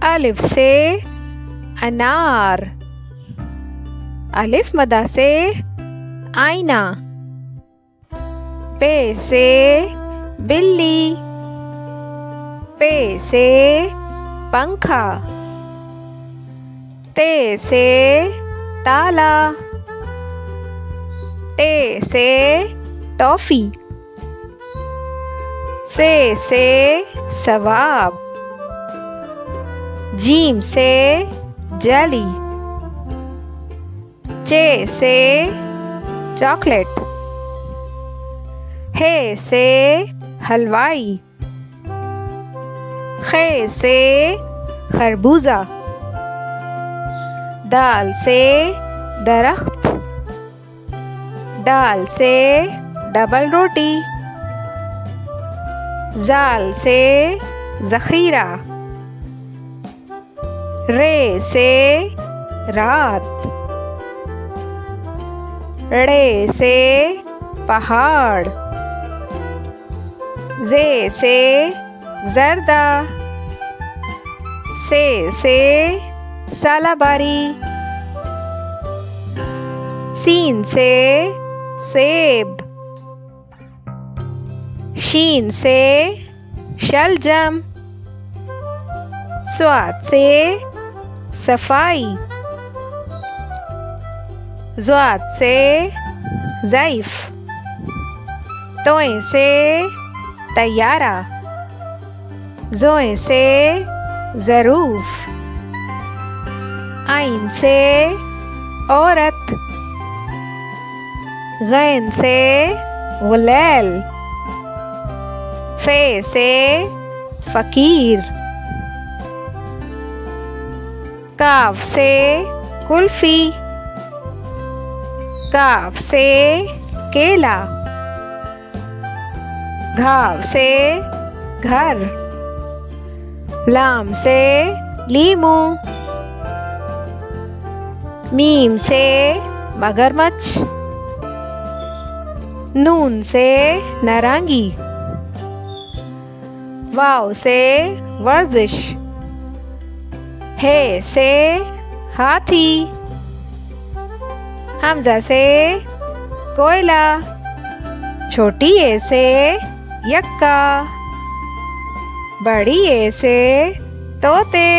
अलिफ से अनार, अलिफ मदा से आईना। पे से बिल्ली, पे से पंखा। ते से ताला, टे से टॉफी। से सवाब, जीम से जेली। चे से चॉकलेट, हे से हलवाई। खे से खरबूजा, दाल से दरख्त। दाल से डबल रोटी। जाल से ज़ख़ीरा। रे से रात, ड़े से पहाड़। जे से जर्दा, से सालाबारी। सीन से सेब, शीन से शलजम। स्वाद से सफाई, ज़्वाद से ज़ैफ़। तोए से तैयारा, ज़ोए से ज़रूफ। आइन से औरत, गैन से गुलैल। फे से फ़कीर, काफ से कुल्फ़ी। काफ से केला, घाव से घर। लाम से लीमू, मीम से मगरमच्छ। नून से नारंगी, वाव से वर्जिश। हे से हाथी, हमजा से कोयला। छोटी ए से यक्का, बड़ी ए से तोते।